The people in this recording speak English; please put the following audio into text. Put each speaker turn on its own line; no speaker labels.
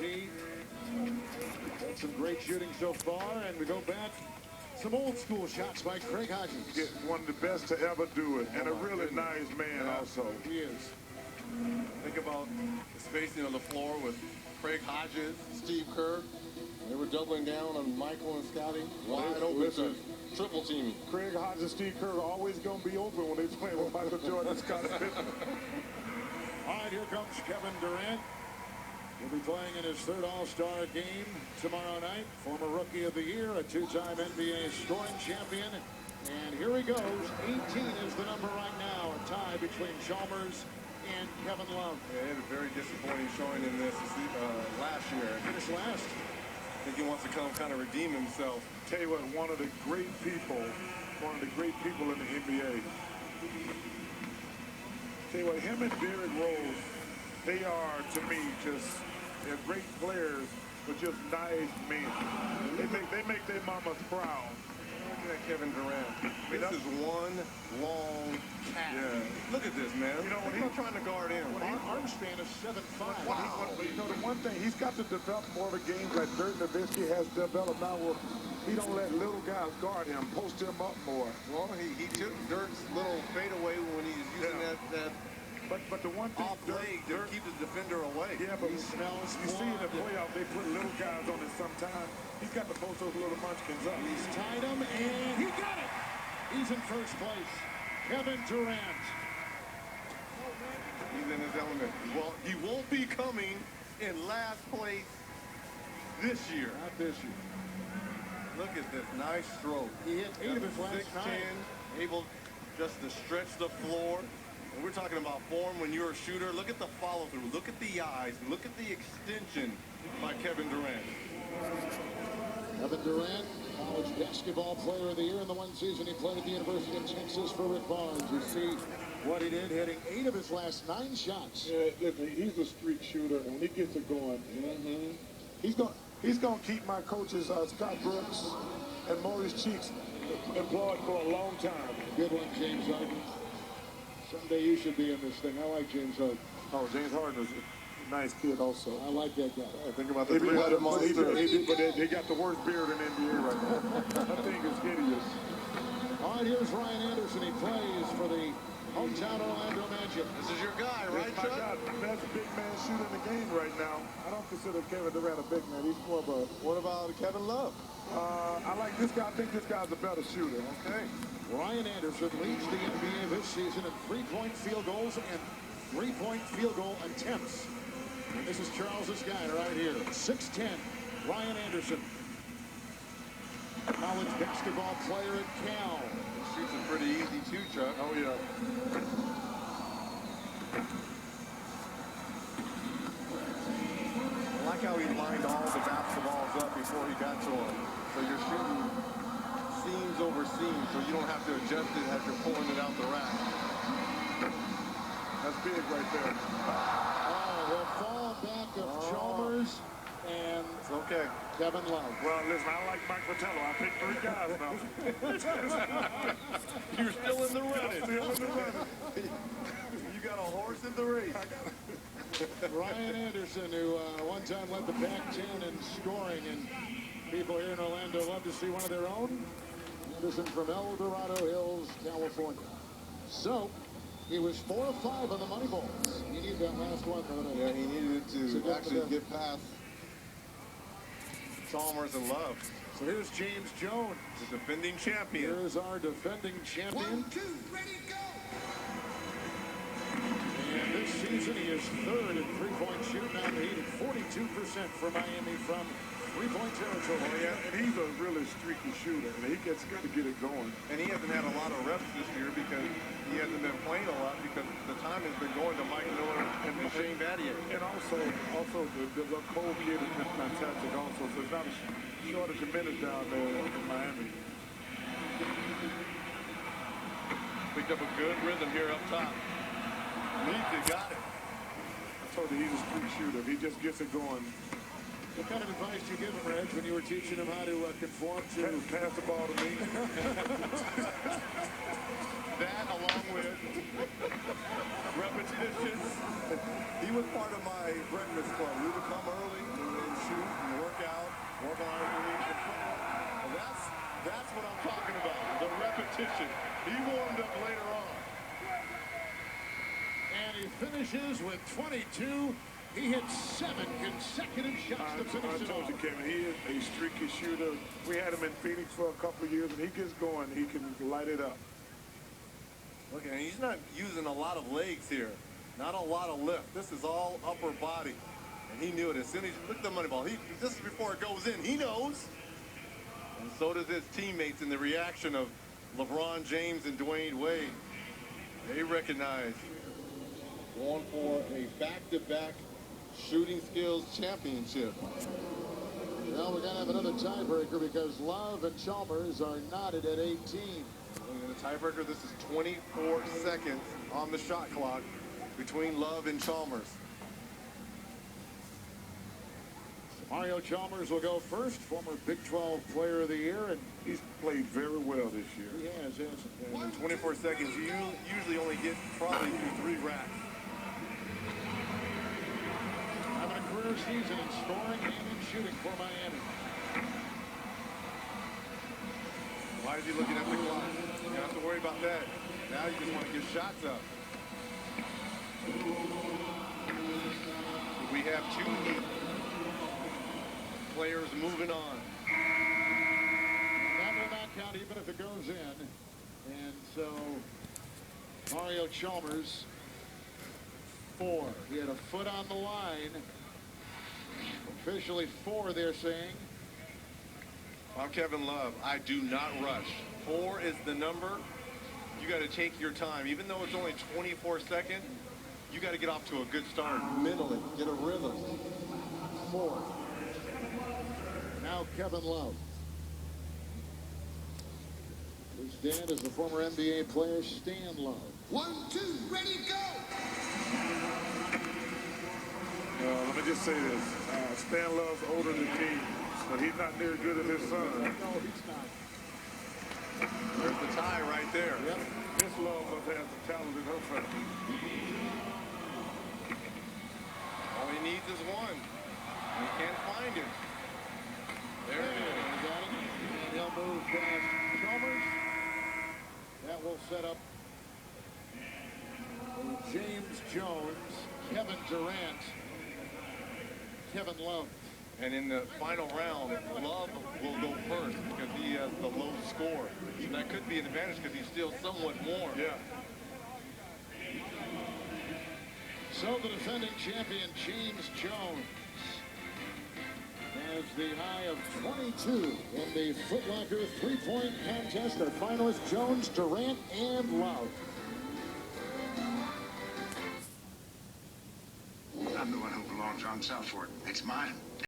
see. Had some great shooting so far, and we go back. Some old school shots by Craig Hodges.
One of the best to ever do it, and a really nice man also.
He is.
Think about the spacing on the floor with Craig Hodges, Steve Kerr. They were doubling down on Michael and Scotty. Wide open, triple teaming.
Craig Hodges and Steve Kerr are always going to be open when they play with Michael Jordan and Scotty Pippen.
All right, here comes Kevin Durant. He'll be playing in his third All-Star game tomorrow night. Former Rookie of the Year, a two-time NBA scoring champion. And here he goes. 18 is the number right now. A tie between Chalmers and Kevin Love.
Yeah, he had a very disappointing showing in this last year.
Finished last.
I think he wants to come kind of redeem himself.
Tell you what, one of the great people in the NBA. Tell you what, him and Derrick Rose, they are, to me, they're great players, but just nice men. They make their mamas proud.
Look at Kevin Durant. This is one long cat.
Yeah.
Look at this, man.
You know, when
he's not trying to guard him.
Our arm span is 7'5".
Wow. You know, the one thing, he's got to develop more of a game that Dirk Nowitzki has developed now where he don't let little guys guard him, post him up more.
Well, he took Dirk's little fadeaway when he was using that
But the one thing,
off leg to keep the defender away.
Yeah, but
he smells.
You see in the playoff, they put little guys on it sometimes. He's got to post those little munchkins up.
He's tied him, and he got it. He's in first place. Kevin Durant.
He's in his element. Well, he won't be coming in last place this year.
Not this year.
Look at this nice stroke.
He hit 8 of his last 9.
Able just to stretch the floor. And we're talking about form when you're a shooter. Look at the follow-through. Look at the eyes. Look at the extension by Kevin Durant.
Kevin Durant, college basketball player of the year in the one season he played at the University of Texas for Rick Barnes. You see what he did, hitting 8 of his last 9 shots.
Yeah, listen, he's a streak shooter, and when he gets it going, he's going to keep my coaches, Scott Brooks and Maurice Cheeks, employed for a long time.
Good one, James Harden. Someday you should be in this thing. I like James Harden.
Oh, James Harden is a nice kid also.
I like that guy.
Think about the 300 monster.
But they got the worst beard in the NBA right now. That thing is hideous.
All right, here's Ryan Anderson. He plays for the hometown Orlando Magic.
This is your guy, right,
my
Chuck?
God, best big man shooter in the game right now. I don't consider Kevin Durant a big man. He's more of a...
What about Kevin Love?
I like this guy. I think this guy's a better shooter.
Okay.
Ryan Anderson leads the NBA this season in three-point field goals and three-point field goal attempts. And this is Charles's guy right here, 6'10", Ryan Anderson. College basketball player at Cal.
He shoots it pretty easy too, Chuck.
Oh, yeah.
I like how he lined all the basketballs up before he got to him. So you're shooting seams over seams, so you don't have to adjust it as you're pulling it out the rack.
That's big right there.
Oh, the fall back of Chalmers and
It's okay.
Kevin Love.
Well, listen, I like Mike Fratello. I picked 3 guys now.
You're still in the running.
Still in the running.
You got a horse in the race.
Ryan Anderson, who one time led the Pac-10 in scoring, and people here in Orlando love to see one of their own. Anderson from El Dorado Hills, California. So, he was 4 of 5 on the money balls. He needed that last one, though.
Yeah, he needed to actually get past Chalmers and Love.
So here's James Jones,
the defending champion.
Here's our defending champion.
1, 2, ready, go!
And this season he is 3rd in three-point shooting. Now he hit 42% for Miami from three-point territory.
Oh, yeah, and he's a really streaky shooter, and he gets good to get it going.
And he hasn't had a lot of reps this year because he hasn't been playing a lot because the time has been going to Mike Miller and Shane Battier.
And also the cold kid has been fantastic also, so it's not a shortage of minutes down there in Miami.
Picked up a good rhythm here up top. Leeds got it.
I told you he's a streak shooter. If he just gets it going.
What kind of advice do you give him, Reg, when you were teaching him how to conform to...
Pass the ball to me.
That along with repetitions. He was part of my breakfast club. We would come early.
competition. He warmed up later on.
And he finishes with 22. He hit 7 consecutive shots to finish it
I told
off.
you, Kevin, he is a streaky shooter. We had him in Phoenix for a couple of years, and he gets going. He can light it up.
Look, and he's not using a lot of legs here. Not a lot of lift. This is all upper body. And he knew it as soon as he looked at the money ball. This is before it goes in. He knows. And so does his teammates in the reaction of LeBron James and Dwayne Wade. They recognize going for a back-to-back shooting skills championship.
Well, we're going to have another tiebreaker because Love and Chalmers are knotted at 18.
In the tiebreaker, this is 24 seconds on the shot clock between Love and Chalmers.
Mario Chalmers will go first, former Big 12 Player of the Year, and
He's played very well this year.
he has, hasn't he?
In 24 seconds, you usually only get probably through 3 racks.
Having a career season in scoring and in shooting for Miami.
Why is he looking at the clock? You don't have to worry about that. Now you just want to get shots up. We have 2 players moving on.
That will not count even if it goes in. And so Mario Chalmers, 4. He had a foot on the line. Officially 4, they're saying.
I'm Kevin Love. I do not rush. 4 is the number. You got to take your time. Even though it's only 24 seconds, you got to get off to a good start mentally. Get a rhythm.
4. Now Kevin Love. His dad is the former NBA player Stan Love.
1, 2, ready, go!
Let me just say this. Stan Love's older than me, but he's not near good as his son.
No, he's not.
There's the tie right there.
Yep.
Miss Love must have some talent in her family.
All he needs is 1. He can't find him. There it is.
He got it. And he'll move past Chalmers. That will set up James Jones, Kevin Durant, Kevin Love.
And in the final round, Love will go first because he has the low score. And that could be an advantage because he's still somewhat warm.
Yeah.
So the defending champion, James Jones, has the high of 22 in the Foot Locker three-point contest. Our finalists, Jones, Durant, and Love.
I'm the one who belongs on South Fork. It's mine.